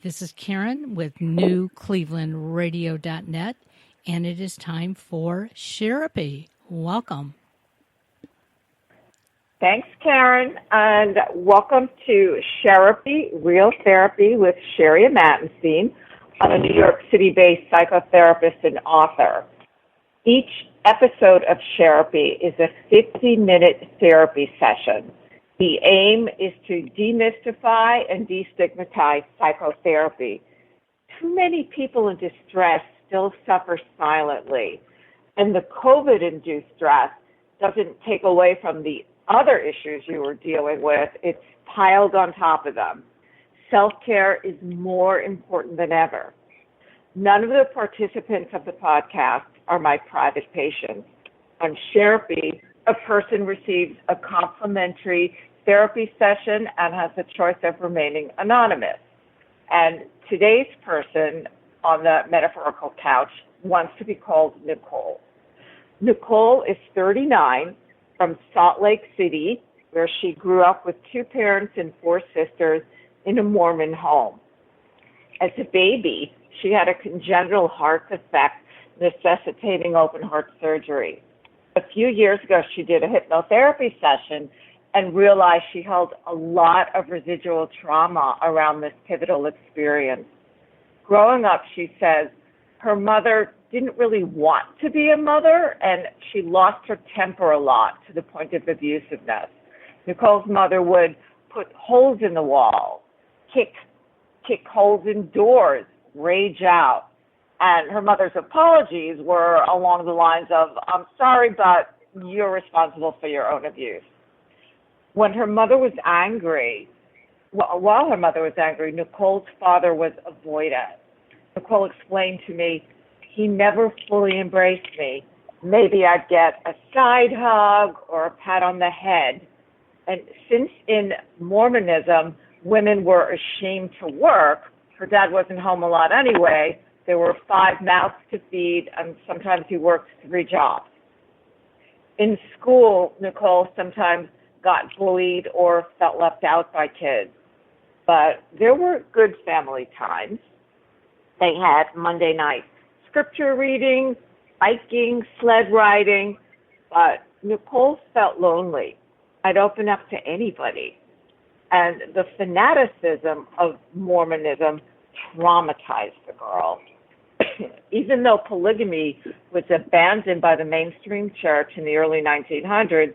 This is Karen with newclevelandradio.net, and it is time for Sherapy. Welcome. Thanks, Karen, and welcome to Sherapy, Real Therapy with Sherry Amatenstein. I'm a New York City-based psychotherapist and author. Each episode of Sherapy is a 50-minute therapy session. The aim is to demystify and destigmatize psychotherapy. Too many people in distress still suffer silently, and the COVID-induced stress doesn't take away from the other issues you were dealing with. It's piled on top of them. Self-care is more important than ever. None of the participants of the podcast are my private patients. On Sherapy, a person receives a complimentary therapy session and has the choice of remaining anonymous. And today's person on the metaphorical couch wants to be called Nicole. Nicole is 39, from Salt Lake City, where she grew up with 2 parents and 4 sisters in a Mormon home. As a baby, she had a congenital heart defect necessitating open heart surgery. A few years ago, she did a hypnotherapy session and realized she held a lot of residual trauma around this pivotal experience. Growing up, she says, her mother didn't really want to be a mother, and she lost her temper a lot to the point of abusiveness. Nicole's mother would put holes in the wall, kick holes in doors, rage out. And her mother's apologies were along the lines of, I'm sorry, but you're responsible for your own abuse. When her mother was angry, while her mother was angry, Nicole's father was avoidant. Nicole explained to me, he never fully embraced me. Maybe I'd get a side hug or a pat on the head. And since in Mormonism, women were ashamed to work, her dad wasn't home a lot anyway, there were 5 mouths to feed, and sometimes he worked 3 jobs. In school, Nicole sometimes got bullied or felt left out by kids. But there were good family times. They had Monday night scripture reading, biking, sled riding, but Nicole felt lonely. I'd open up to anybody. And the fanaticism of Mormonism traumatized the girl. Even though polygamy was abandoned by the mainstream church in the early 1900s,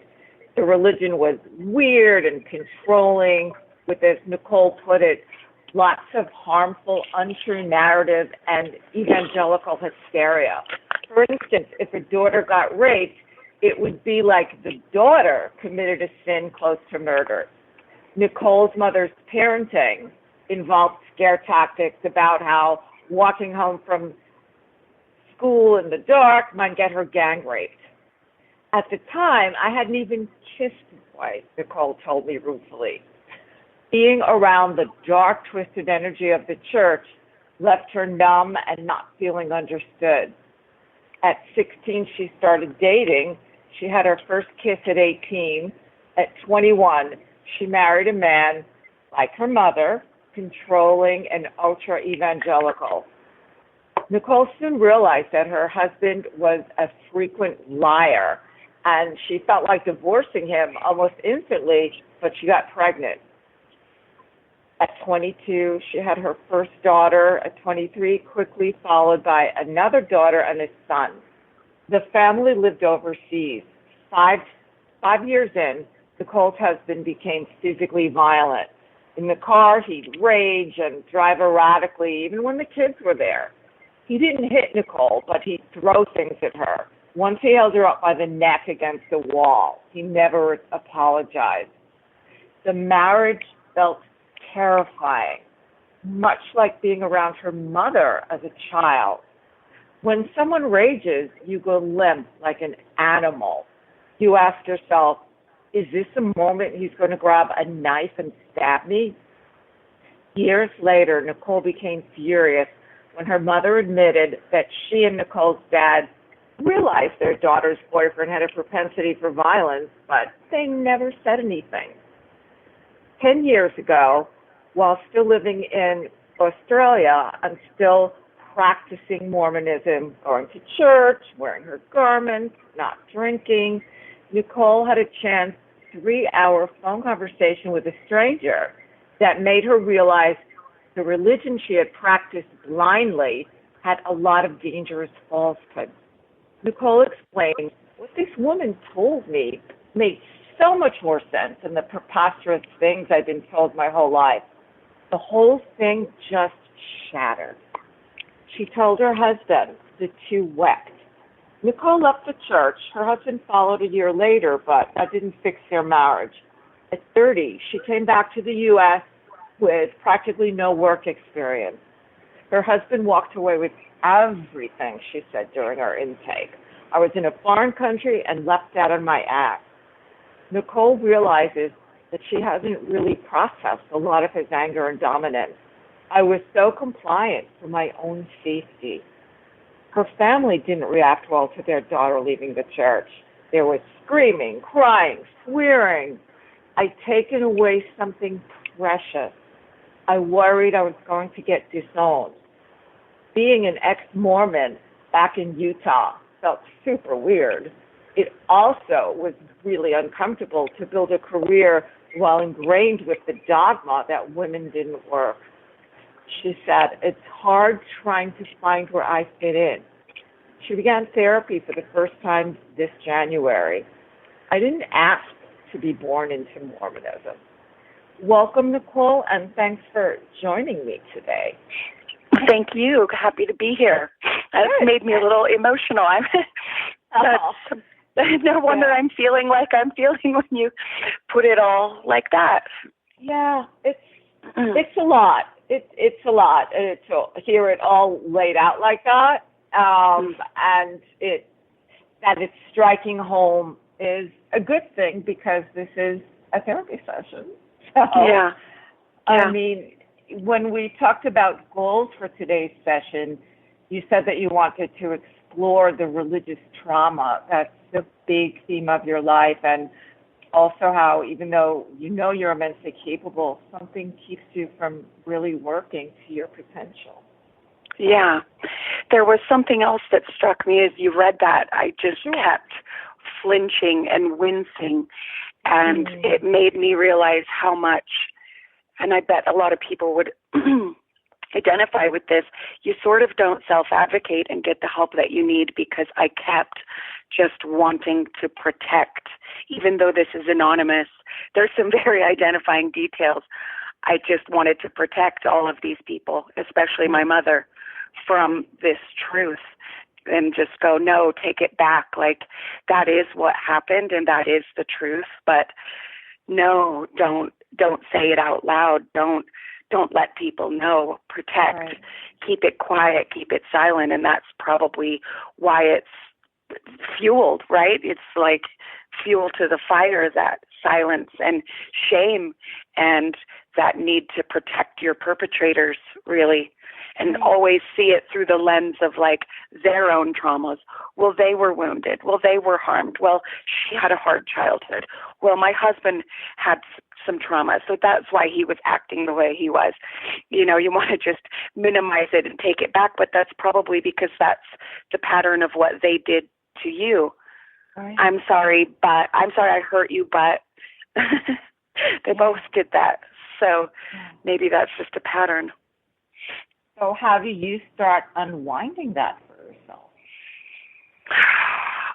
the religion was weird and controlling, with, as Nicole put it, lots of harmful, untrue narrative and evangelical hysteria. For instance, if a daughter got raped, it would be like the daughter committed a sin close to murder. Nicole's mother's parenting involved scare tactics about how walking home from school in the dark might get her gang raped. At the time, I hadn't even kissed twice, Nicole told me ruefully. Being around the dark, twisted energy of the church left her numb and not feeling understood. At 16, she started dating. She had her first kiss at 18. At 21, she married a man like her mother, controlling and ultra-evangelical. Nicole soon realized that her husband was a frequent liar, and she felt like divorcing him almost instantly, but she got pregnant. At 22, she had her first daughter. At 23, quickly followed by another daughter and a son. The family lived overseas. Five years in, Nicole's husband became physically violent. In the car, he'd rage and drive erratically, even when the kids were there. He didn't hit Nicole, but he'd throw things at her. Once he held her up by the neck against the wall. He never apologized. The marriage felt terrifying, much like being around her mother as a child. When someone rages, you go limp like an animal. You ask yourself, is this a moment he's going to grab a knife and stab me? Years later, Nicole became furious when her mother admitted that she and Nicole's dad realized their daughter's boyfriend had a propensity for violence, but they never said anything. 10 years ago, while still living in Australia and still practicing Mormonism, going to church, wearing her garments, not drinking. Nicole had a chance 3-hour phone conversation with a stranger that made her realize the religion she had practiced blindly had a lot of dangerous falsehoods. Nicole explained, what this woman told me made so much more sense than the preposterous things I'd been told my whole life. The whole thing just shattered. She told her husband. The two wept. Nicole left the church. Her husband followed a year later, but that didn't fix their marriage. At 30, she came back to the U.S. with practically no work experience. Her husband walked away with everything, she said during our intake. I was in a foreign country and left out on my ass. Nicole realizes that she hasn't really processed a lot of his anger and dominance. I was so compliant for my own safety. Her family didn't react well to their daughter leaving the church. There was screaming, crying, swearing. I'd taken away something precious. I worried I was going to get disowned. Being an ex-Mormon back in Utah felt super weird. It also was really uncomfortable to build a career while ingrained with the dogma that women didn't work. She said, it's hard trying to find where I fit in. She began therapy for the first time this January. I didn't ask to be born into Mormonism. Welcome, Nicole, and thanks for joining me today. Thank you. Happy to be here. That's made me a little emotional. No wonder I'm feeling like I'm feeling when you put it all like that. Yeah, it's a lot. It's a lot, and to hear it all laid out like that, and that it's striking home is a good thing because this is a therapy session. So, yeah. I mean, when we talked about goals for today's session, you said that you wanted to explore the religious trauma. That's the big theme of your life, and also how even though you know you're immensely capable, something keeps you from really working to your potential. Yeah. There was something else that struck me as you read that. I just kept flinching and wincing, and it made me realize how much, and I bet a lot of people would identify with this, you sort of don't self-advocate and get the help that you need because I kept just wanting to protect. Even though this is anonymous, there's some very identifying details. I just wanted to protect all of these people, especially my mother, from this truth and just go, no, take it back. Like, that is what happened and that is the truth. But no, don't say it out loud. Don't let people know. Protect. Right. Keep it quiet. Keep it silent. And that's probably why it's fueled, right? It's like fuel to the fire, that silence and shame and that need to protect your perpetrators, really, and always see it through the lens of like their own traumas. Well, they were wounded. Well, they were harmed. Well, she had a hard childhood. Well, my husband had some trauma, so that's why he was acting the way he was. You know, you want to just minimize it and take it back, but that's probably because that's the pattern of what they did to you. Right. I'm sorry I hurt you, but they both did that. So maybe that's just a pattern. So how do you start unwinding that for yourself?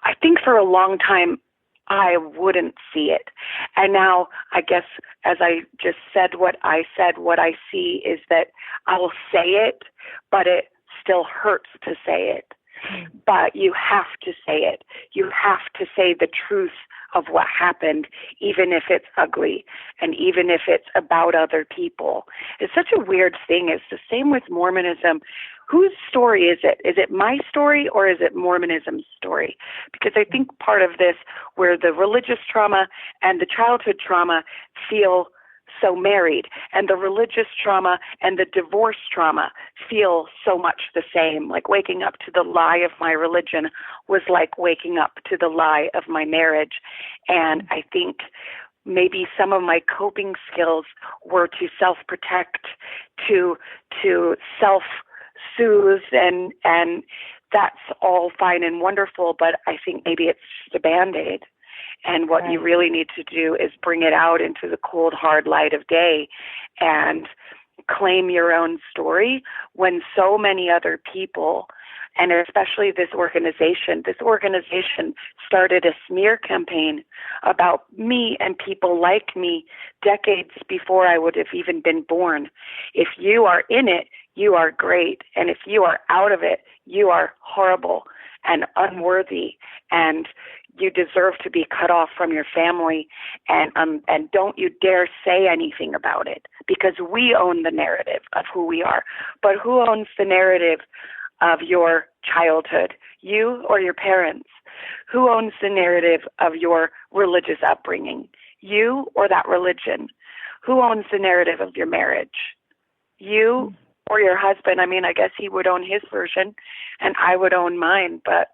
I think for a long time, I wouldn't see it. And now, I guess, as I just said what I see is that I'll say it, but it still hurts to say it. But you have to say it. You have to say the truth of what happened, even if it's ugly and even if it's about other people. It's such a weird thing. It's the same with Mormonism. Whose story is it? Is it my story or is it Mormonism's story? Because I think part of this, where the religious trauma and the childhood trauma feel so married, and the religious trauma and the divorce trauma feel so much the same. Like waking up to the lie of my religion was like waking up to the lie of my marriage. And I think maybe some of my coping skills were to self-protect, to self-soothe, and that's all fine and wonderful, but I think maybe it's just a Band-Aid. And what you really need to do is bring it out into the cold, hard light of day and claim your own story when so many other people, and especially this organization started a smear campaign about me and people like me decades before I would have even been born. If you are in it, you are great. And if you are out of it, you are horrible and unworthy, and you deserve to be cut off from your family, and don't you dare say anything about it, because we own the narrative of who we are. But who owns the narrative of your childhood, you or your parents? Who owns the narrative of your religious upbringing, you or that religion? Who owns the narrative of your marriage, you or your husband? I mean, I guess he would own his version and I would own mine, but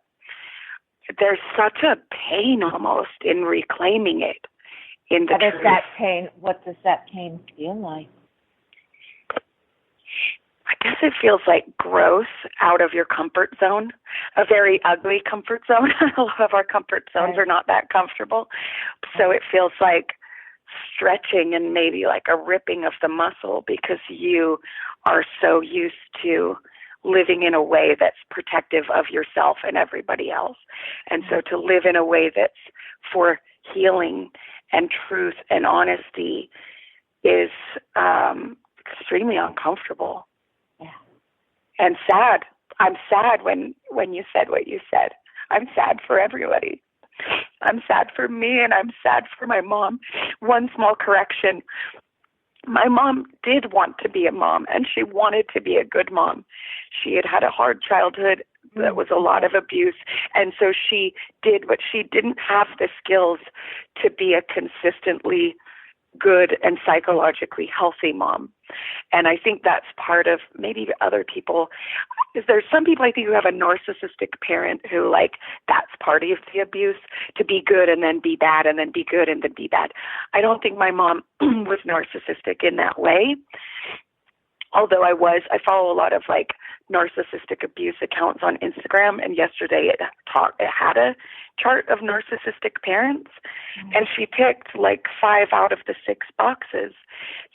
there's such a pain almost in reclaiming it in the truth. What does that pain feel like? I guess it feels like growth out of your comfort zone, a very ugly comfort zone. A lot of our comfort zones are not that comfortable. So it feels like stretching and maybe like a ripping of the muscle, because you are so used to living in a way that's protective of yourself and everybody else. And so to live in a way that's for healing and truth and honesty is extremely uncomfortable. Yeah. And sad. I'm sad when you said what you said. I'm sad for everybody. I'm sad for me, and I'm sad for my mom. One small correction. My mom did want to be a mom, and she wanted to be a good mom. She had a hard childhood that was a lot of abuse, and so she did, but she didn't have the skills to be a consistently good and psychologically healthy mom. And I think that's part of maybe other people. There's some people I think who have a narcissistic parent who, like, that's part of the abuse, to be good and then be bad and then be good and then be bad. I don't think my mom was narcissistic in that way. Although I follow a lot of like narcissistic abuse accounts on Instagram, and yesterday it had a chart of narcissistic parents, and she ticked like 5 out of the 6 boxes.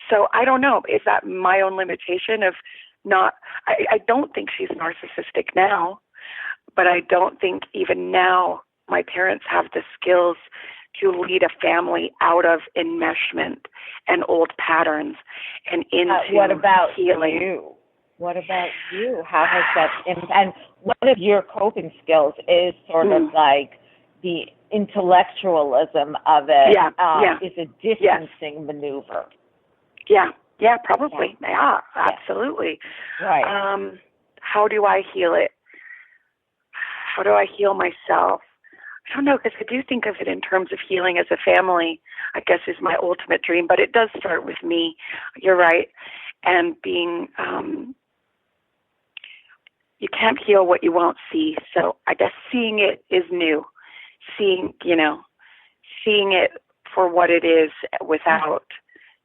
So I don't know, is that my own limitation of not, I don't think she's narcissistic now, but I don't think even now my parents have the skills to lead a family out of enmeshment and old patterns and into what about healing. You? What about you? How has that, and one of your coping skills is sort of like the intellectualism of it, is a distancing maneuver. Yeah, probably. Yeah, absolutely. Right. How do I heal it? How do I heal myself? I don't know, because I do think of it in terms of healing as a family, I guess is my ultimate dream, but it does start with me. You're right. And being, you can't heal what you won't see. So I guess seeing it is new. Seeing it for what it is without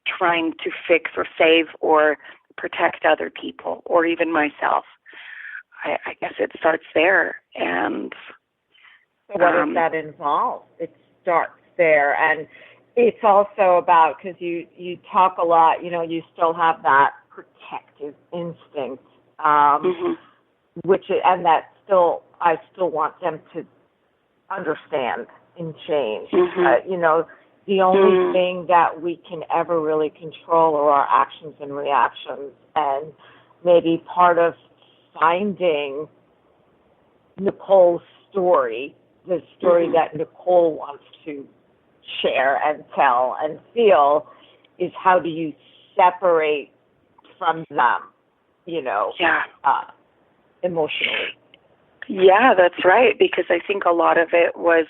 trying to fix or save or protect other people or even myself. I guess it starts there. And so what does that involve? It starts there. And it's also about, because you talk a lot, you still have that protective instinct, I still want them to understand and change. The only thing that we can ever really control are our actions and reactions. And maybe part of finding Nicole's story, the story that Nicole wants to share and tell and feel, is how do you separate from them, emotionally. Yeah, that's right, because I think a lot of it was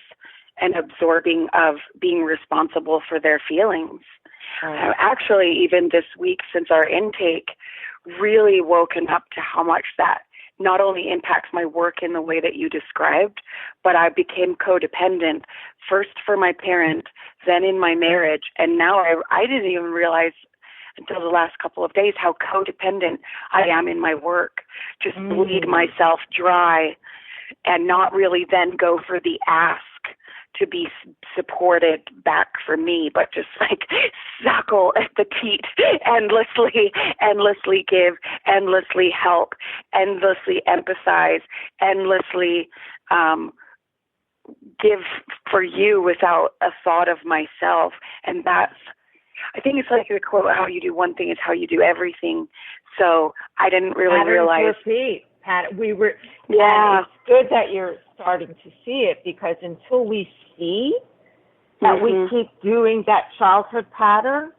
an absorbing of being responsible for their feelings. Actually, even this week since our intake, really woken up to how much that not only impacts my work in the way that you described, but I became codependent, first for my parent, then in my marriage, and now I didn't even realize until the last couple of days how codependent I am in my work. Just bleed myself dry and not really then go for the ask to be supported back for me, but just like suckle at the teat endlessly give, endlessly help, endlessly empathize, endlessly give for you without a thought of myself. And that's, I think it's like the quote, how you do one thing is how you do everything. So I didn't really realize. It's good that you're starting to see it, because until we see that we keep doing that childhood pattern,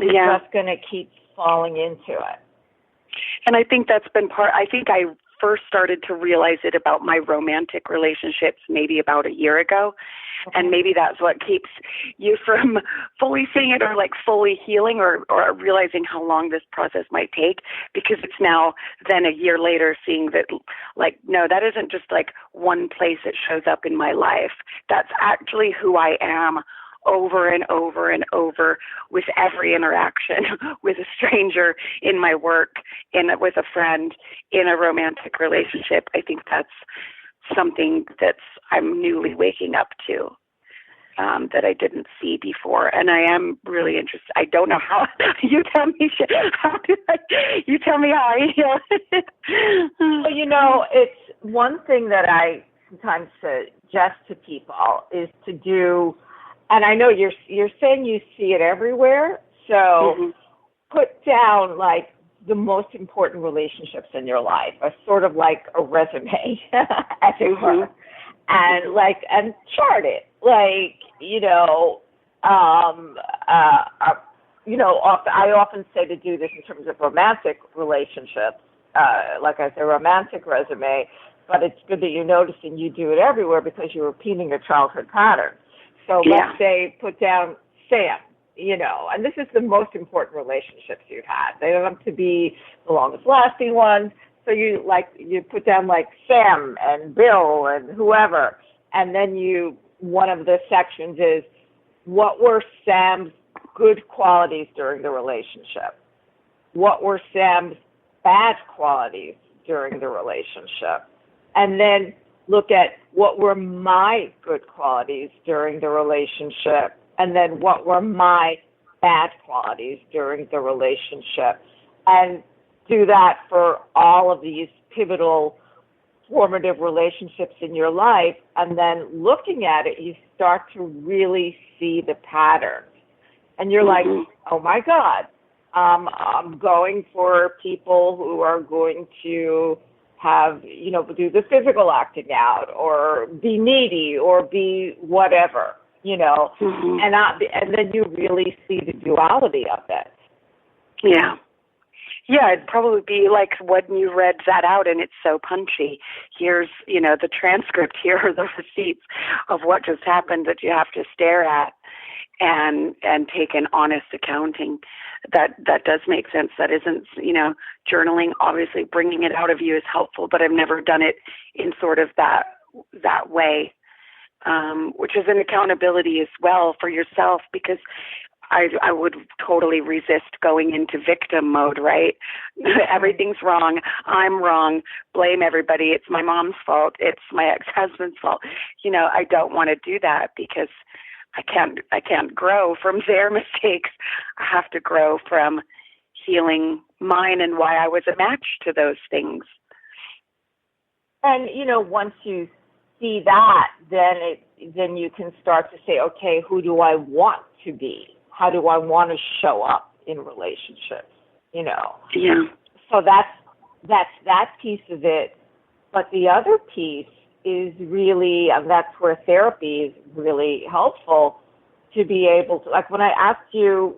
we're just going to keep falling into it. And I think that's been I think I first started to realize it about my romantic relationships maybe about a year ago. And maybe that's what keeps you from fully seeing it, or like fully healing, or realizing how long this process might take, because it's now then a year later seeing that, like, no, that isn't just like one place it shows up in my life. That's actually who I am over and over and over, with every interaction with a stranger, in my work, with a friend, in a romantic relationship. I think that's something I'm newly waking up to, that I didn't see before. And I am really interested. I don't know how. You tell me, you tell me how I heal. Well, it's one thing that I sometimes suggest to people is to do, and I know you're saying you see it everywhere, so put down like the most important relationships in your life, sort of like a resume, as it were, and chart it. Like, I often say to do this in terms of romantic relationships, like I say, romantic resume, but it's good that you're noticing you do it everywhere because you're repeating your childhood pattern. So let's say put down Sam, and this is the most important relationships you've had. They don't have to be the longest lasting ones. So you put down like Sam and Bill and whoever, and then one of the sections is, what were Sam's good qualities during the relationship? What were Sam's bad qualities during the relationship? And then look at what were my good qualities during the relationship, and then what were my bad qualities during the relationship. And do that for all of these pivotal, formative relationships in your life, and then looking at it, you start to really see the patterns. And you're like, oh my God, I'm going for people who are going to have, do the physical acting out, or be needy, or be whatever, and then you really see the duality of it. Yeah. Yeah, it'd probably be like when you read that out and it's so punchy. Here's, the transcript, here are the receipts of what just happened that you have to stare at and take an honest accounting. That does make sense. That isn't, journaling, obviously bringing it out of you is helpful, but I've never done it in sort of that way, which is an accountability as well for yourself, because I would totally resist going into victim mode, right? Everything's wrong. I'm wrong. Blame everybody. It's my mom's fault. It's my ex-husband's fault. I don't want to do that, because I can't grow from their mistakes. I have to grow from healing mine and why I was a match to those things. And, once you see that, then you can start to say, okay, who do I want to be? How do I want to show up in relationships? Yeah. So that's that piece of it. But the other piece is really, and that's where therapy is really helpful, to be able to, like when I asked you,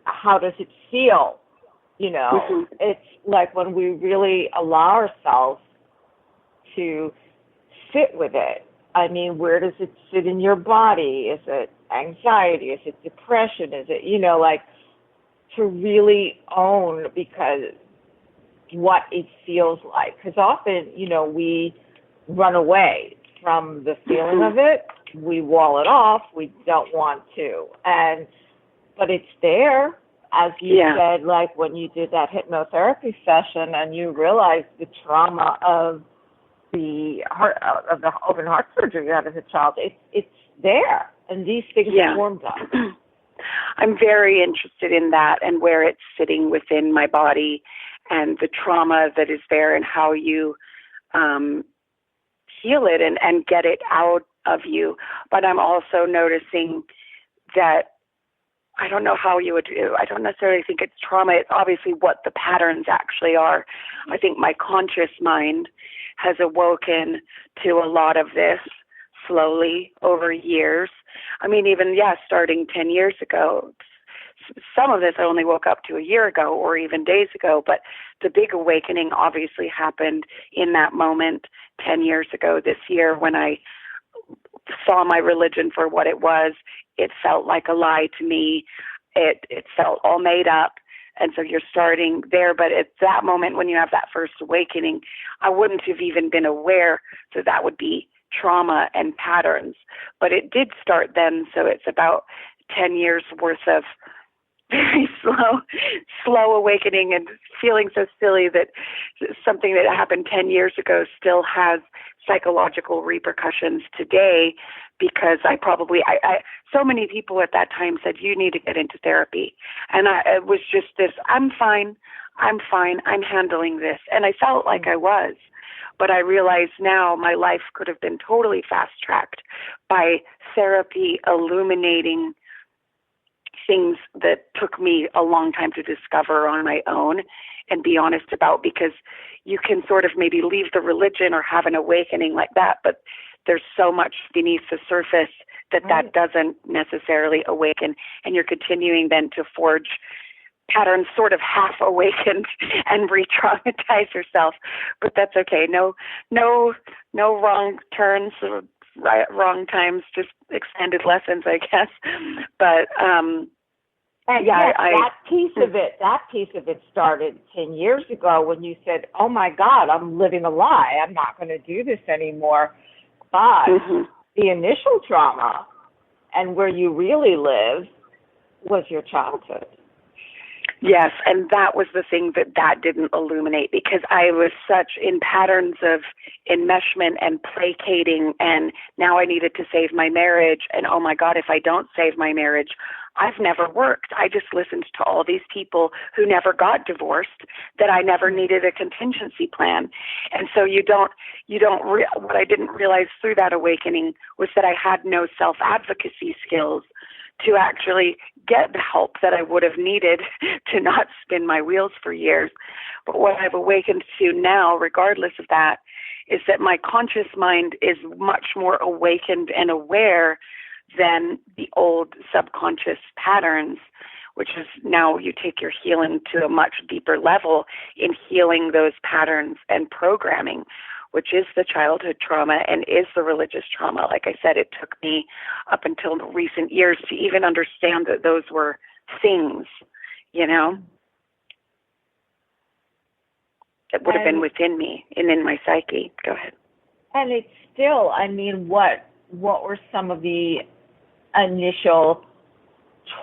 how does it feel? It's like when we really allow ourselves to sit with it. I mean, where does it sit in your body? Is it anxiety? Is it depression? Is it, to really own, because what it feels like. Because often, we run away from the feeling of it. We wall it off. We don't want to. But it's there. as you said, like when you did that hypnotherapy session and you realized the trauma of the open heart surgery you had as a child, it's there, and these things formed up. I'm very interested in that and where it's sitting within my body and the trauma that is there and how you heal it and get it out of you. But I'm also noticing that I don't know how you would do. I don't necessarily think it's trauma. It's obviously what the patterns actually are. I think my conscious mind has awoken to a lot of this slowly over years. I mean, even, starting 10 years ago. Some of this I only woke up to a year ago or even days ago, but the big awakening obviously happened in that moment 10 years ago this year when I saw my religion for what it was. It felt like a lie to me. It felt all made up. And so you're starting there. But at that moment when you have that first awakening, I wouldn't have even been aware that would be trauma and patterns. But it did start then. So it's about 10 years worth of very slow awakening and feeling so silly that something that happened 10 years ago still has psychological repercussions today, because I so many people at that time said, you need to get into therapy. And it was just this, I'm fine, I'm handling this. And I felt like I was. But I realize now my life could have been totally fast-tracked by therapy illuminating things that took me a long time to discover on my own and be honest about, because you can sort of maybe leave the religion or have an awakening like that, but there's so much beneath the surface that doesn't necessarily awaken, and you're continuing then to forge patterns sort of half awakened and re-traumatize yourself. But that's okay. No wrong turns, wrong times, just extended lessons, I guess. But that piece of it started 10 years ago when you said, oh my God, I'm living a lie. I'm not going to do this anymore. But the initial trauma and where you really live was your childhood. Yes, and that was the thing that didn't illuminate, because I was such in patterns of enmeshment and placating, and now I needed to save my marriage, and oh my God, if I don't save my marriage, I've never worked. I just listened to all these people who never got divorced, that I never needed a contingency plan. And so what I didn't realize through that awakening was that I had no self-advocacy skills to actually get the help that I would have needed to not spin my wheels for years. But what I've awakened to now, regardless of that, is that my conscious mind is much more awakened and aware than the old subconscious patterns, which is now you take your healing to a much deeper level in healing those patterns and programming, which is the childhood trauma and is the religious trauma. Like I said, it took me up until recent years to even understand that those were things, that would have been within me and in my psyche. Go ahead. And it's still, what were some of the initial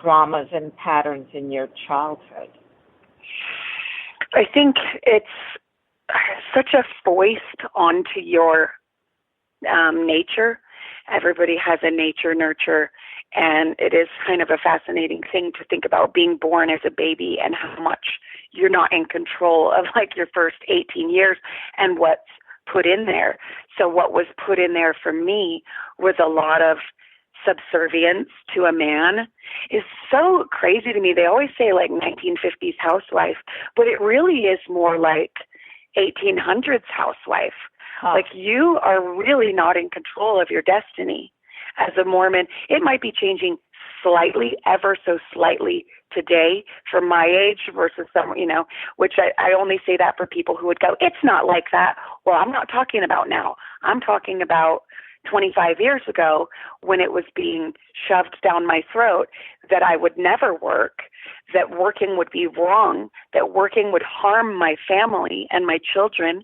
traumas and patterns in your childhood? I think it's such a foist onto your nature. Everybody has a nature nurture, and it is kind of a fascinating thing to think about being born as a baby and how much you're not in control of like your first 18 years and what's put in there. So what was put in there for me was a lot of subservience to a man. Is so crazy to me. They always say like 1950s housewife, but it really is more like 1800s housewife. Like you are really not in control of your destiny. As a Mormon, it might be changing slightly, ever so slightly today for my age versus some, which I only say that for people who would go, it's not like that. Well, I'm not talking about now. I'm talking about 25 years ago when it was being shoved down my throat that I would never work, that working would be wrong, that working would harm my family and my children,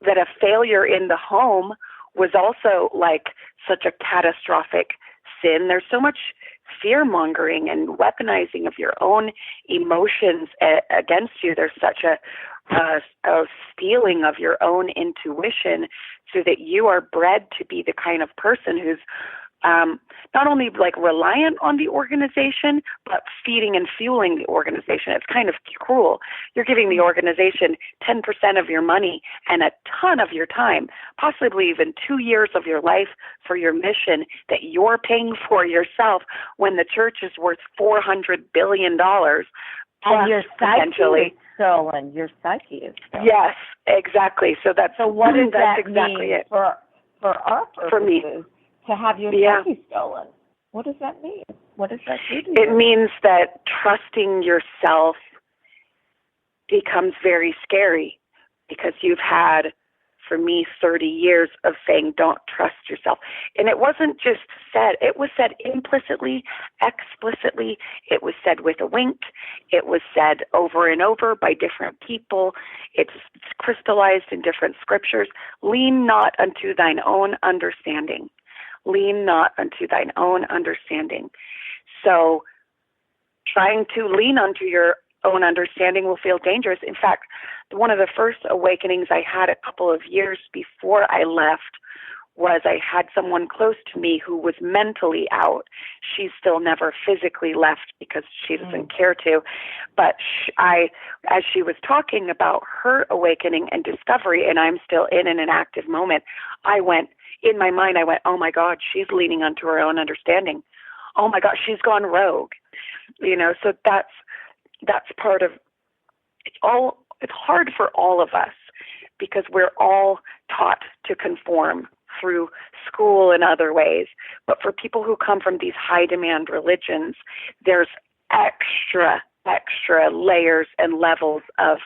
that a failure in the home was also like such a catastrophic sin. There's so much fear-mongering and weaponizing of your own emotions against you. There's such a stealing of your own intuition so that you are bred to be the kind of person who's not only like reliant on the organization, but feeding and fueling the organization. It's kind of cruel. You're giving the organization 10% of your money and a ton of your time, possibly even 2 years of your life for your mission that you're paying for yourself when the church is worth $400 billion. And your psyche is stolen. Your psyche is stolen. Yes, exactly. So what does that exactly mean it. for our purposes? For me. To have your psyche stolen. What does that mean? What does that do to you? It means that trusting yourself becomes very scary because you've had, for me, 30 years of saying don't trust yourself. And it wasn't just said. It was said implicitly, explicitly. It was said with a wink. It was said over and over by different people. It's crystallized in different scriptures. Lean not unto thine own understanding. Lean not unto thine own understanding. So trying to lean unto your own understanding will feel dangerous. In fact, one of the first awakenings I had a couple of years before I left was I had someone close to me who was mentally out. She still never physically left because she doesn't care to. But as she was talking about her awakening and discovery, and I'm still in an active moment, in my mind, I went, oh my God, she's leaning onto her own understanding. Oh my God, she's gone rogue. So that's part of it's hard for all of us because we're all taught to conform through school and other ways. But for people who come from these high demand religions, there's extra layers and levels of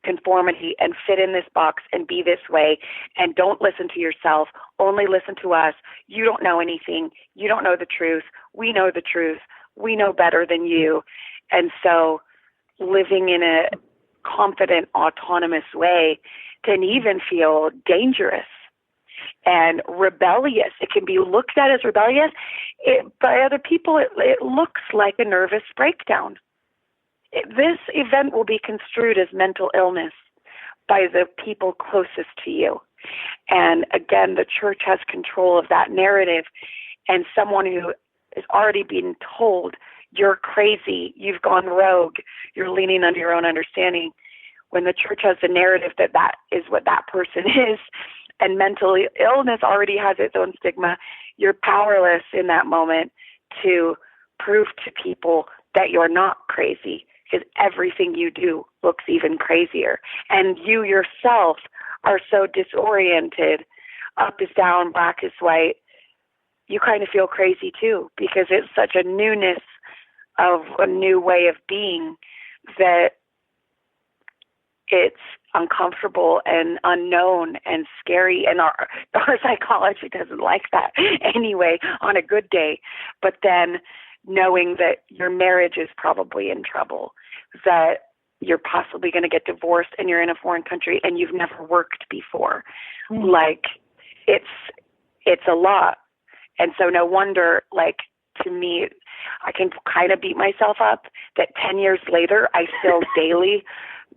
conformity and fit in this box and be this way and don't listen to yourself, only listen to us. You don't know anything. You don't know the truth. We know the truth. We know better than you. And so living in a confident, autonomous way can even feel dangerous and rebellious. It can be looked at as rebellious. By other people, it looks like a nervous breakdown. This event will be construed as mental illness by the people closest to you. And again, the church has control of that narrative. And someone who is already being told, you're crazy, you've gone rogue, you're leaning on your own understanding, when the church has the narrative that is what that person is, and mental illness already has its own stigma, you're powerless in that moment to prove to people that you're not crazy, because everything you do looks even crazier. And you yourself are so disoriented, up is down, black is white, you kind of feel crazy too, because it's such a newness of a new way of being that it's uncomfortable and unknown and scary. And our psychology doesn't like that anyway on a good day. But then knowing that your marriage is probably in trouble, that you're possibly going to get divorced and you're in a foreign country and you've never worked before. Like it's a lot. And so no wonder, like, to me, I can kind of beat myself up that 10 years later, I still daily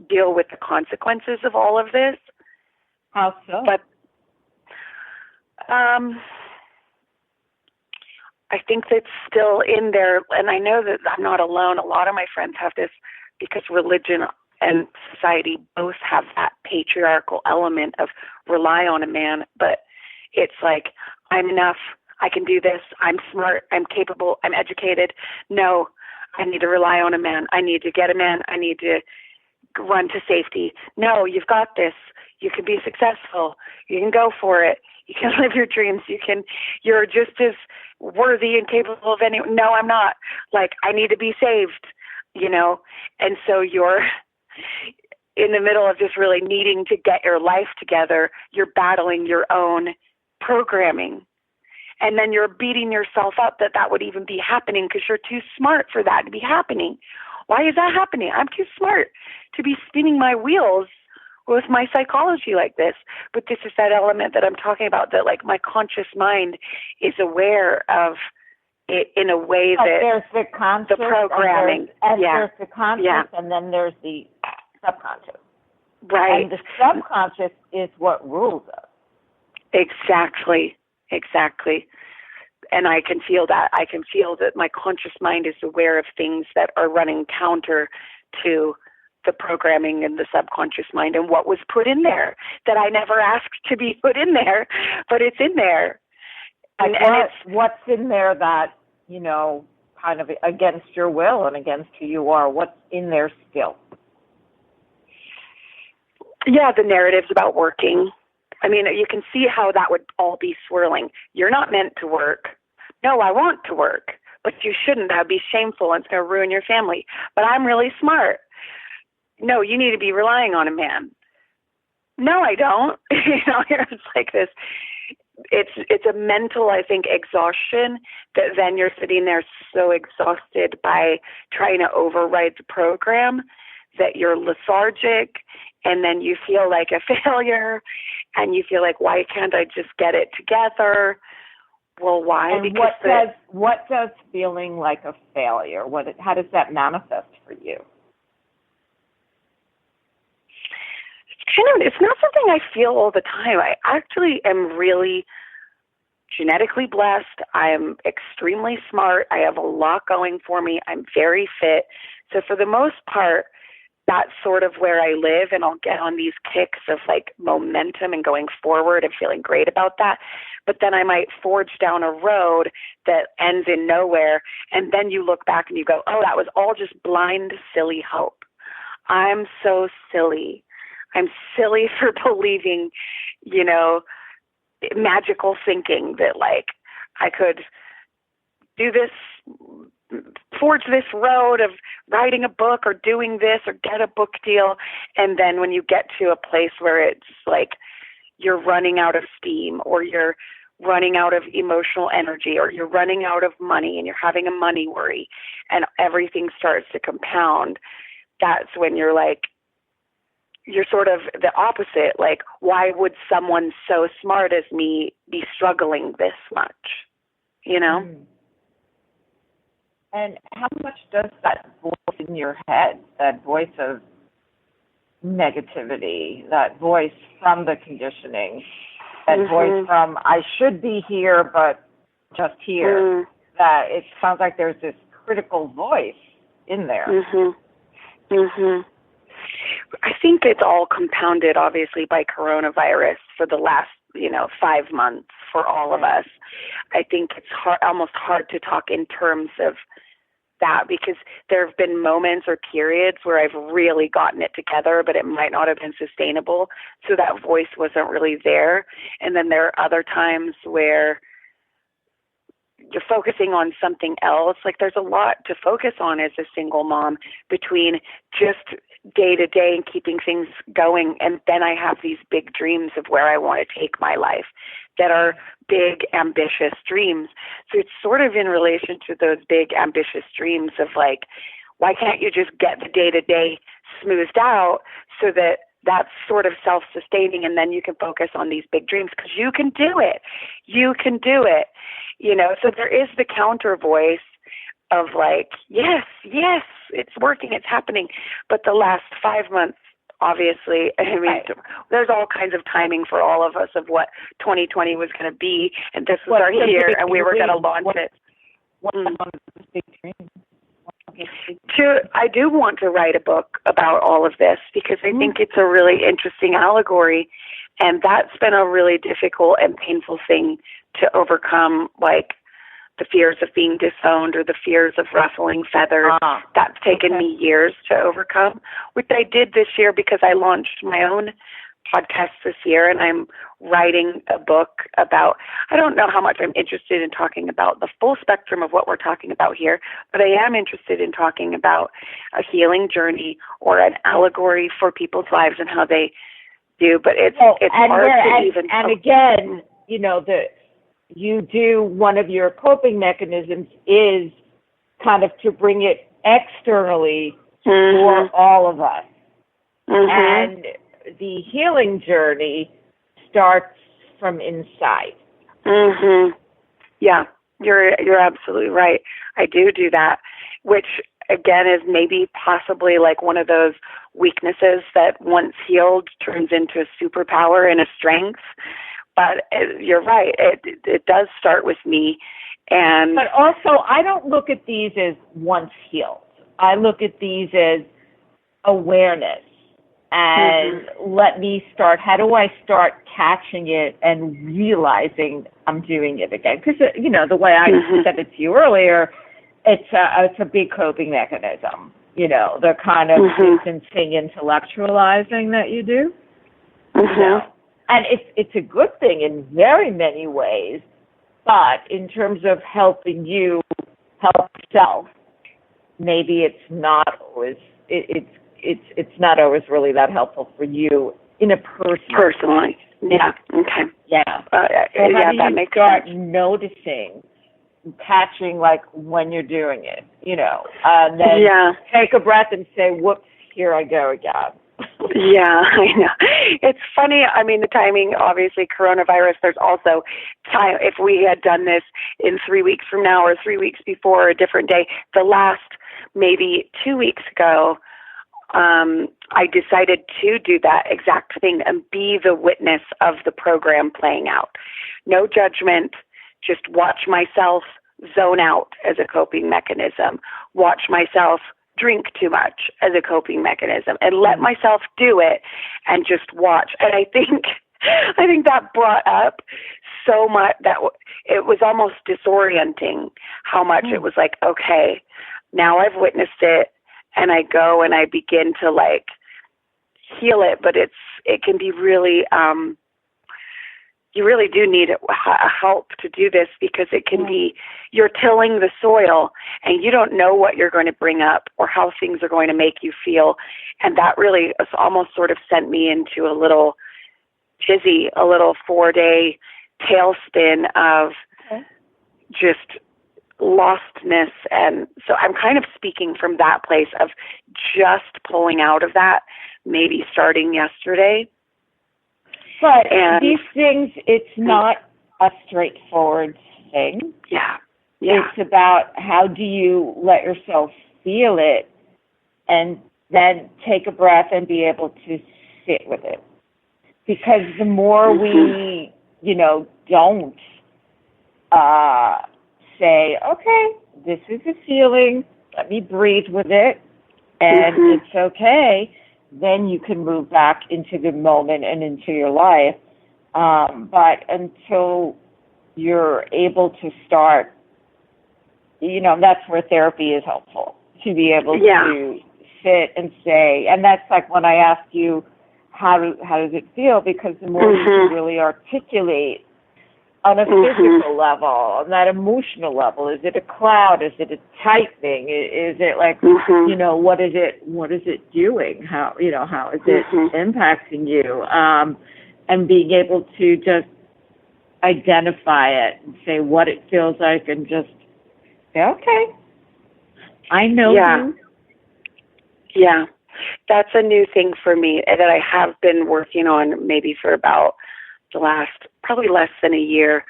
deal with the consequences of all of this. How so? But I think that's still in there, and I know that I'm not alone. A lot of my friends have this because religion and society both have that patriarchal element of rely on a man, but it's like, I'm enough, I can do this, I'm smart, I'm capable, I'm educated. No, I need to rely on a man. I need to get a man. I need to run to safety. No, you've got this. You can be successful. You can go for it. You can live your dreams. You're just as worthy and capable of any. No, I'm not. Like, I need to be saved, And so you're in the middle of just really needing to get your life together. You're battling your own programming. And then you're beating yourself up that would even be happening because you're too smart for that to be happening. Why is that happening? I'm too smart to be spinning my wheels with my psychology like this. But this is that element that I'm talking about, that like my conscious mind is aware of it in a way but that there's the conscious, the programming, and there's the conscious, and then there's the subconscious. Right. And the subconscious is what rules us. Exactly. And I can feel that. I can feel that my conscious mind is aware of things that are running counter to the programming in the subconscious mind and what was put in there that I never asked to be put in there, but it's in there. And what's in there that, you know, kind of against your will and against who you are? What's in there still? Yeah, the narratives about working. I mean, you can see how that would all be swirling. You're not meant to work. No, I want to work, but you shouldn't. That would be shameful and it's going to ruin your family. But I'm really smart. No, you need to be relying on a man. No, I don't. You know, it's like this. It's a mental, I think, exhaustion that then you're sitting there so exhausted by trying to override the program that you're lethargic, and then you feel like a failure, and you feel like, why can't I just get it together? Well, why? And because what does feeling like a failure? How does that manifest for you? It's not something I feel all the time. I actually am really genetically blessed. I am extremely smart. I have a lot going for me. I'm very fit. So for the most part, that's sort of where I live, and I'll get on these kicks of like momentum and going forward and feeling great about that. But then I might forge down a road that ends in nowhere, and then you look back and you go, oh, that was all just blind, silly hope. I'm so silly. I'm silly for believing, you know, magical thinking that like I could do this, forge this road of writing a book or doing this or get a book deal. And then when you get to a place where it's like you're running out of steam, or you're running out of emotional energy, or you're running out of money and you're having a money worry and everything starts to compound, that's when you're like, you're sort of the opposite. Like, why would someone so smart as me be struggling this much? You know? And how much does that voice in your head, that voice of negativity, that voice from the conditioning, that voice from I should be here but just here, that it sounds like there's this critical voice in there. I think it's all compounded, obviously, by coronavirus for the last, 5 months for all of us. I think it's almost hard to talk in terms of that, because there have been moments or periods where I've really gotten it together, but it might not have been sustainable. So that voice wasn't really there. And then there are other times where you're focusing on something else. Like, there's a lot to focus on as a single mom, between just day to day and keeping things going. And then I have these big dreams of where I want to take my life that are big, ambitious dreams. So it's sort of in relation to those big, ambitious dreams of like, why can't you just get the day to day smoothed out so that that's sort of self-sustaining, and then you can focus on these big dreams, because you can do it. You can do it. So there is the counter voice of like, yes, it's working, it's happening. But the last 5 months, obviously, there's all kinds of timing for all of us of what 2020 was going to be, and this was our year, and we were going to launch it. What's one of the big dreams? I do want to write a book about all of this, because I think it's a really interesting allegory, and that's been a really difficult and painful thing to overcome, like the fears of being disowned or the fears of ruffling feathers. That's taken me years to overcome, which I did this year because I launched my own podcast this year, and I'm writing a book about, I don't know how much I'm interested in talking about the full spectrum of what we're talking about here, but I am interested in talking about a healing journey or an allegory for people's lives and how they do. But it's hard to even. And again, you do, one of your coping mechanisms is kind of to bring it externally for all of us. And the healing journey starts from inside. Yeah. You're absolutely right. I do that, which again is maybe possibly like one of those weaknesses that once healed turns into a superpower and a strength. But you're right. It does start with me. But also, I don't look at these as once healed. I look at these as awareness. And how do I start catching it and realizing I'm doing it again? Because, the way I said it to you earlier, it's a big coping mechanism, the kind of distancing, intellectualizing that you do. And it's a good thing in very many ways, but in terms of helping you help yourself, maybe it's not always it's not always really that helpful for you in a personally. Yeah. Okay. Yeah. That makes start sense. Noticing, catching like when you're doing it, and then take a breath and say, "Whoops, here I go again." Yeah, I know. It's funny. I mean, the timing, obviously, coronavirus, there's also time. If we had done this in 3 weeks from now or 3 weeks before, or a different day, the last maybe 2 weeks ago, I decided to do that exact thing and be the witness of the program playing out. No judgment, just watch myself zone out as a coping mechanism, watch myself drink too much as a coping mechanism, and let myself do it and just watch. And I think that brought up so much that it was almost disorienting how much it was like, okay, now I've witnessed it, and I go and I begin to like heal it, but it can be really, you really do need help to do this, because it can be, you're tilling the soil and you don't know what you're going to bring up or how things are going to make you feel. And that really almost sort of sent me into a little tizzy, a little 4-day tailspin of just lostness. And so I'm kind of speaking from that place of just pulling out of that, maybe starting yesterday. But these things, it's not a straightforward thing. Yeah. It's about how do you let yourself feel it and then take a breath and be able to sit with it. Because the more we, don't say, okay, this is a feeling, let me breathe with it, and it's okay, then you can move back into the moment and into your life. But until you're able to start, that's where therapy is helpful, to be able to sit and say, and that's like when I asked you, how does it feel? Because the more you can really articulate on a physical level, on that emotional level, is it a cloud? Is it a tightening? Is it like, what is it doing? How is it impacting you? And being able to just identify it and say what it feels like and just say, okay, I know you. Yeah. That's a new thing for me that I have been working on maybe for about the last, probably less than a year,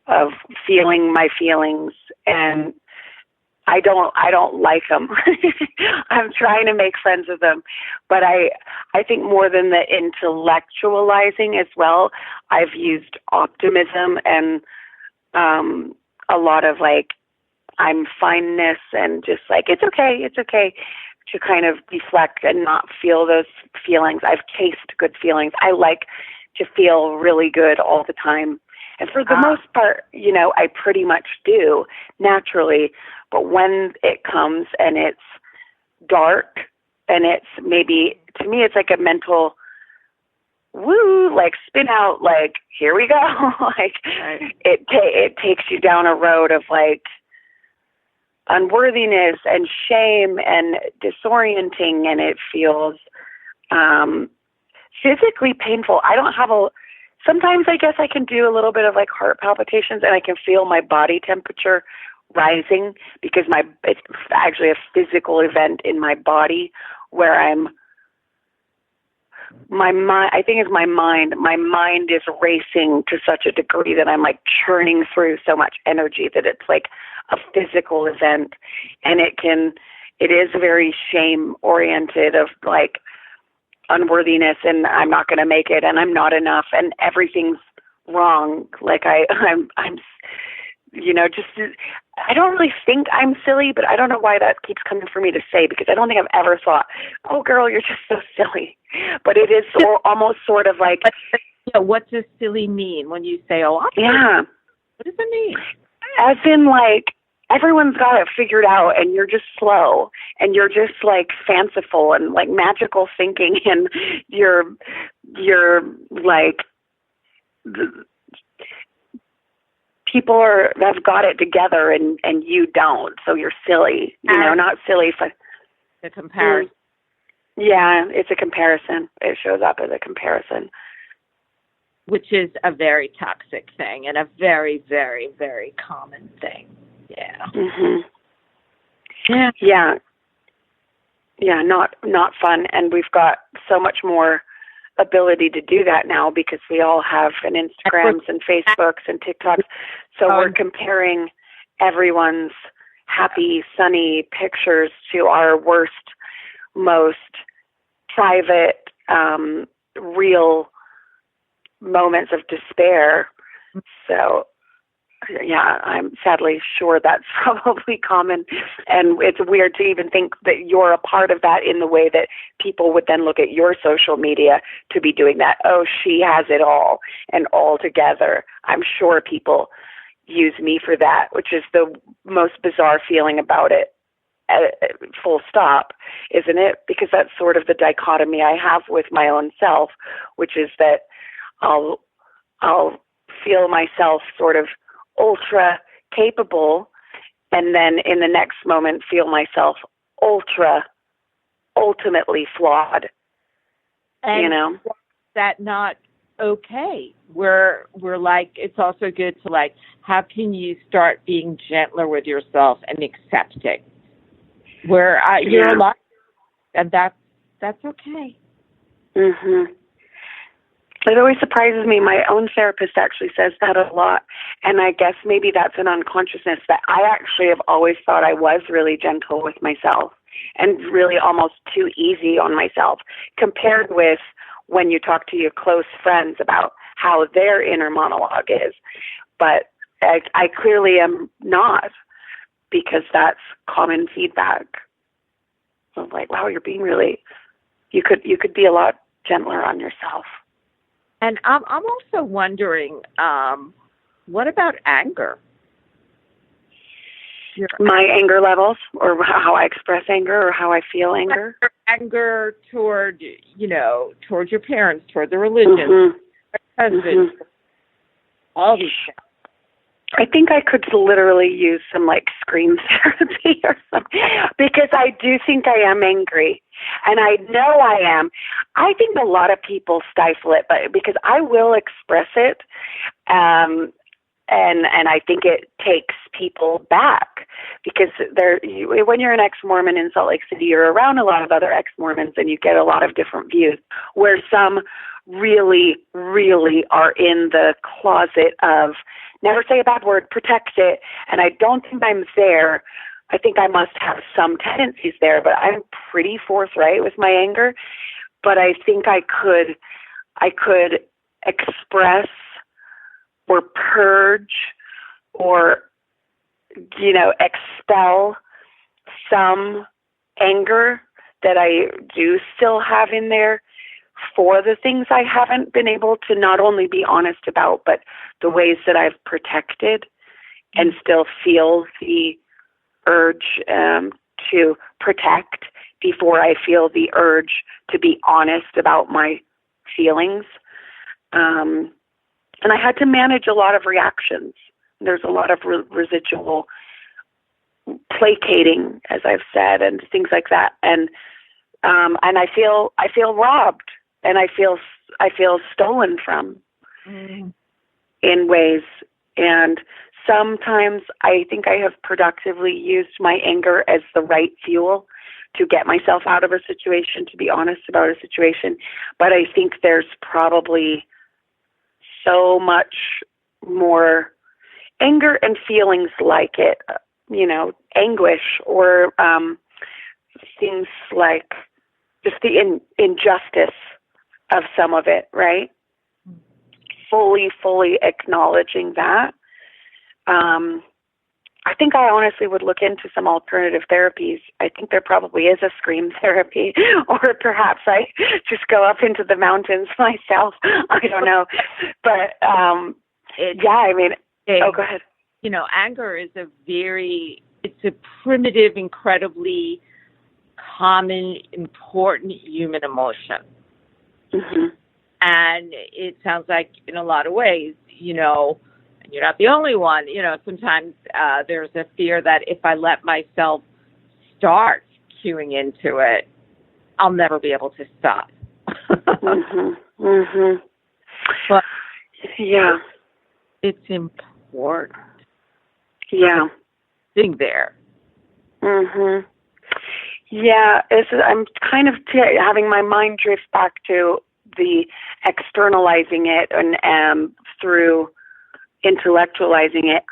of feeling my feelings, and I don't like them. I'm trying to make friends with them, but I think more than the intellectualizing as well, I've used optimism and a lot of like, I'm fineness and just like, it's okay, to kind of deflect and not feel those feelings. I've chased good feelings. I like to feel really good all the time. And for the most part, I pretty much do naturally. But when it comes and it's dark and it's maybe, to me, it's like a mental woo, like spin out, like, here we go. Like it takes you down a road of like unworthiness and shame and disorienting, and it feels physically painful. I don't have sometimes I guess I can do a little bit of like heart palpitations, and I can feel my body temperature rising because it's actually a physical event in my body where I'm my mind, I think it's my mind. My mind is racing to such a degree that I'm like churning through so much energy that it's like a physical event, and it is very shame oriented of like unworthiness, and I'm not going to make it, and I'm not enough, and everything's wrong. Like I'm, just, I don't really think I'm silly, but I don't know why that keeps coming for me to say, because I don't think I've ever thought, oh girl, you're just so silly. But it is almost sort of like, what does silly mean when you say, oh, yeah. What does it mean? As in like, everyone's got it figured out, and you're just slow, and you're just like fanciful and like magical thinking, and you're like, people have got it together, and you don't, so you're silly. Not silly. The comparison. Yeah, it's a comparison. It shows up as a comparison, which is a very toxic thing and a very, very, very common thing. Yeah. Mm-hmm. Yeah. Not fun. And we've got so much more ability to do that now because we all have an Instagrams and Facebooks and TikToks. So we're comparing everyone's happy, sunny pictures to our worst, most private, real moments of despair. So, yeah, I'm sadly sure that's probably common. And it's weird to even think that you're a part of that in the way that people would then look at your social media to be doing that. Oh, she has it all and all together. I'm sure people use me for that, which is the most bizarre feeling about it. Full stop, isn't it? Because that's sort of the dichotomy I have with my own self, which is that I'll feel myself sort of ultra capable, and then in the next moment feel myself ultimately flawed. And that not okay. We're like, it's also good to like, how can you start being gentler with yourself and accepting where you're alive, and that's okay. Mhm. It always surprises me. My own therapist actually says that a lot, and I guess maybe that's an unconsciousness that I actually have always thought I was really gentle with myself and really almost too easy on myself compared with when you talk to your close friends about how their inner monologue is. But I clearly am not, because that's common feedback. So like, wow, you're being really, you could be a lot gentler on yourself. And I'm also wondering, what about anger? My anger levels, or how I express anger, or how I feel anger? Anger toward your parents, toward the religion, husband, all these things. I think I could literally use some like screen therapy or something, because I do think I am angry, and I know I am. I think a lot of people stifle it, but because I will express it, and I think it takes people back, because when you're an ex-Mormon in Salt Lake City, you're around a lot of other ex-Mormons, and you get a lot of different views, where some really, really are in the closet of never say a bad word, protect it. And I don't think I'm there. I think I must have some tendencies there, but I'm pretty forthright with my anger. But I think I could express or purge or, expel some anger that I do still have in there for the things I haven't been able to not only be honest about, but the ways that I've protected, and still feel the urge to protect before I feel the urge to be honest about my feelings. And I had to manage a lot of reactions. There's a lot of residual placating, as I've said, and things like that. And I feel robbed. And I feel stolen from in ways. And sometimes I think I have productively used my anger as the right fuel to get myself out of a situation, to be honest about a situation. But I think there's probably so much more anger and feelings like it, anguish or things like just the injustice of some of it, right? Fully acknowledging that. I think I honestly would look into some alternative therapies. I think there probably is a scream therapy, or perhaps I just go up into the mountains myself. I don't know. But, go ahead. Anger is it's a primitive, incredibly common, important human emotion. Mm-hmm. And it sounds like in a lot of ways, and you're not the only one, sometimes there's a fear that if I let myself start cueing into it, I'll never be able to stop. Mm-hmm. Mm-hmm. But yeah, it's important. Yeah. Being there. Mhm. Yeah, I'm kind of having my mind drift back to the externalizing it and through intellectualizing it.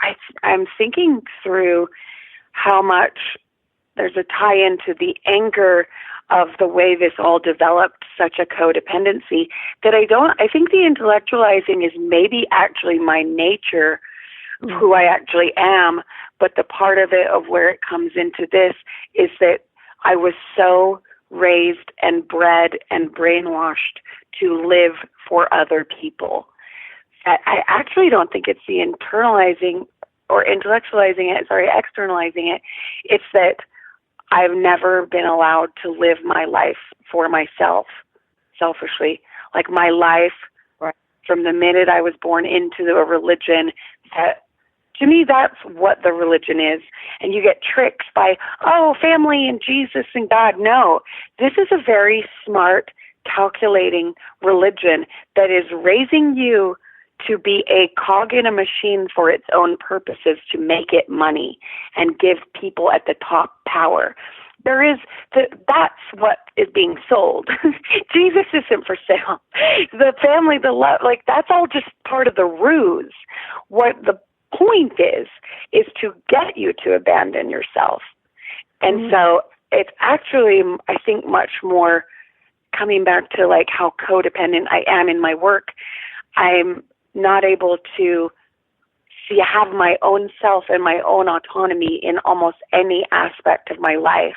I'm thinking through how much there's a tie-in to the anger of the way this all developed such a codependency that I think the intellectualizing is maybe actually my nature, who I actually am, but the part of it of where it comes into this is that I was so raised and bred and brainwashed to live for other people that I actually don't think it's the internalizing or externalizing it. It's that I've never been allowed to live my life for myself, selfishly. Like my life, right, from the minute I was born into a religion, that to me, that's what the religion is. And you get tricked by, family and Jesus and God. No, this is a very smart, calculating religion that is raising you to be a cog in a machine for its own purposes, to make it money and give people at the top power. That's what is being sold. Jesus isn't for sale. The family, the love, that's all just part of the ruse. What the point is to get you to abandon yourself. And so it's actually, I think, much more coming back to how codependent I am in my work. I'm not able to have my own self and my own autonomy in almost any aspect of my life,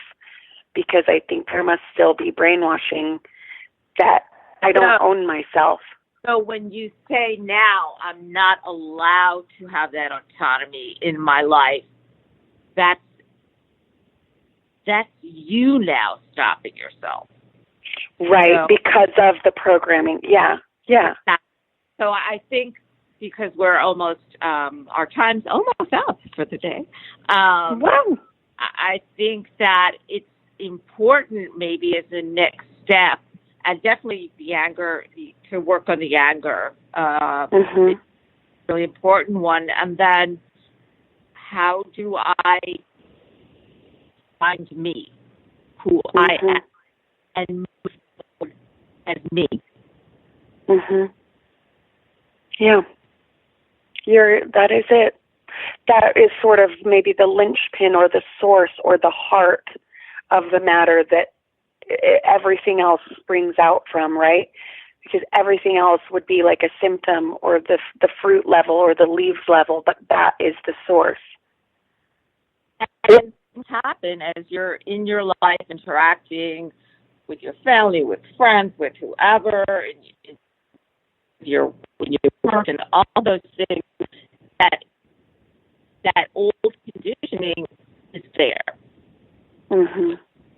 because I think there must still be brainwashing that I don't own myself. So when you say now I'm not allowed to have that autonomy in my life, that's you now stopping yourself. Right, because of the programming. Yeah. So I think because we're almost, our time's almost up for the day. Wow. I think that it's important maybe as a next step, and definitely the anger, to work on the anger. It's a really important one. And then how do I find me, who I am, and move forward as me? Yeah. That is it. That is sort of maybe the linchpin or the source or the heart of the matter that everything else springs out from, right? Because everything else would be like a symptom or the fruit level or the leaves level, but that is the source. And things happen as you're in your life interacting with your family, with friends, with whoever, and when you work and all those things, that old conditioning is there.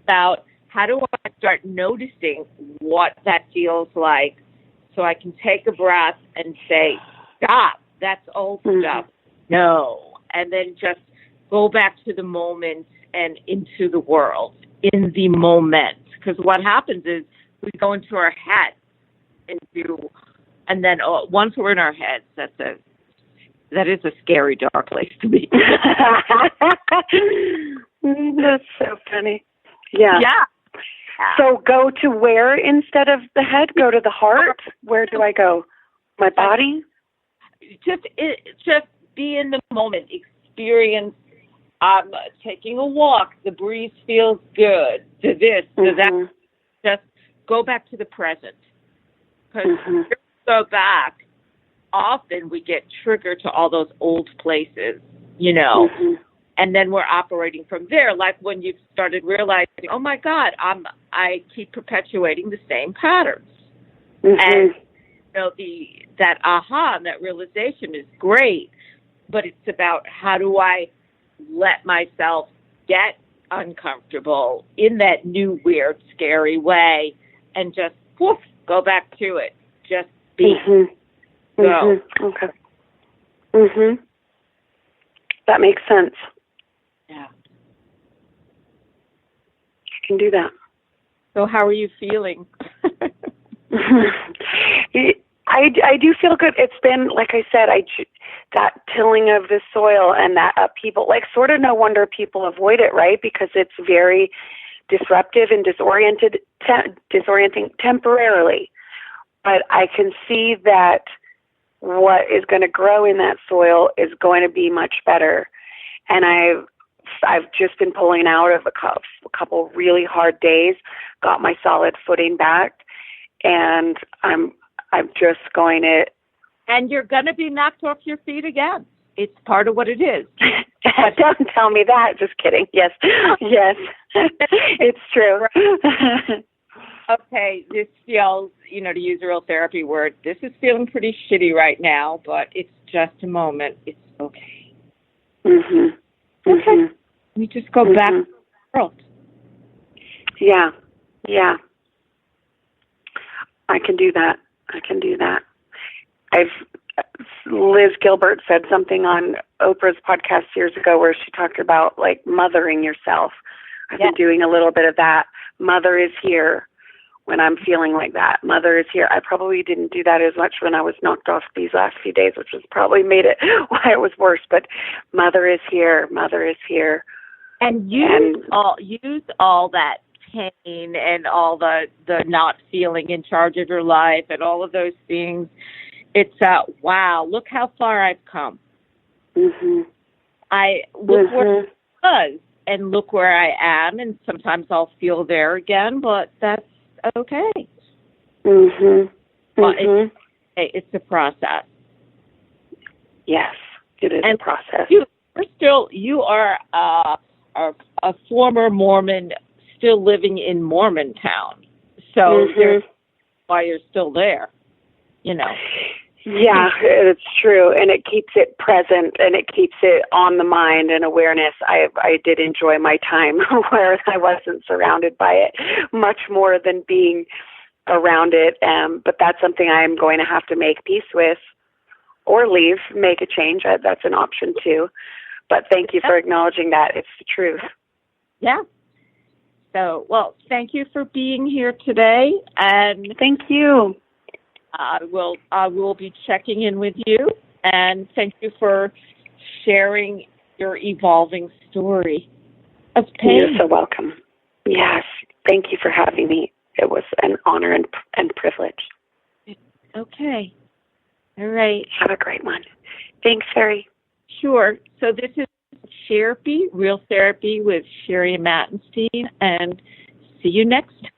About how do I start noticing what that feels like so I can take a breath and say, stop, that's old stuff. No. And then just go back to the moment and into the world in the moment. Because what happens is we go into our head and then once we're in our heads, that is a scary, dark place to be. That's so funny. Yeah. Yeah. So go to where instead of the head? Go to the heart? Where do I go? My body? Just be in the moment. Experience. I'm taking a walk. The breeze feels good. To this, to that. Just go back to the present. Because if you go back, often we get triggered to all those old places, and then we're operating from there. Like when you've started realizing, oh my God, I keep perpetuating the same patterns, and that aha and that realization is great, but it's about how do I let myself get uncomfortable in that new, weird, scary way, and just go back to it. Just be. Go. Okay. That makes sense. Yeah. I can do that. So how are you feeling? I do feel good. It's been, like I said, that tilling of the soil and that upheaval, like sort of no wonder people avoid it, right? Because it's very disruptive and disorienting temporarily. But I can see that what is going to grow in that soil is going to be much better. And I've just been pulling out of a couple really hard days, got my solid footing back, and I'm just going to. And you're going to be knocked off your feet again. It's part of what it is. Don't tell me that. Just kidding. Yes. It's true. Okay, this feels, to use a real therapy word, this is feeling pretty shitty right now, but it's just a moment. It's okay. Okay. We just go back to the world. Yeah. I can do that. Liz Gilbert said something on Oprah's podcast years ago where she talked about like mothering yourself. I've been doing a little bit of that. Mother is here when I'm feeling like that. Mother is here. I probably didn't do that as much when I was knocked off these last few days, which has probably made it why it was worse. But mother is here. Mother is here. And use all that pain and all the not feeling in charge of your life and all of those things. It's wow, look how far I've come. I look where I was and look where I am, and sometimes I'll feel there again, but that's okay. But it's a process. Yes, it is a process. You are a former Mormon still living in Mormontown. So there's why you're still there, Yeah, it's true. And it keeps it present and it keeps it on the mind and awareness. I did enjoy my time where I wasn't surrounded by it much more than being around it. But that's something I'm going to have to make peace with or leave, make a change. That's an option too. But thank you for acknowledging that. It's the truth. Yeah. So, well, thank you for being here today. And thank you. I will be checking in with you, and thank you for sharing your evolving story of pain. You're so welcome. Yes, thank you for having me. It was an honor and privilege. Okay. All right. Have a great one. Thanks, Sherry. Sure. So this is Sherapy, Real Therapy with Sherry Amatenstein, and see you next time.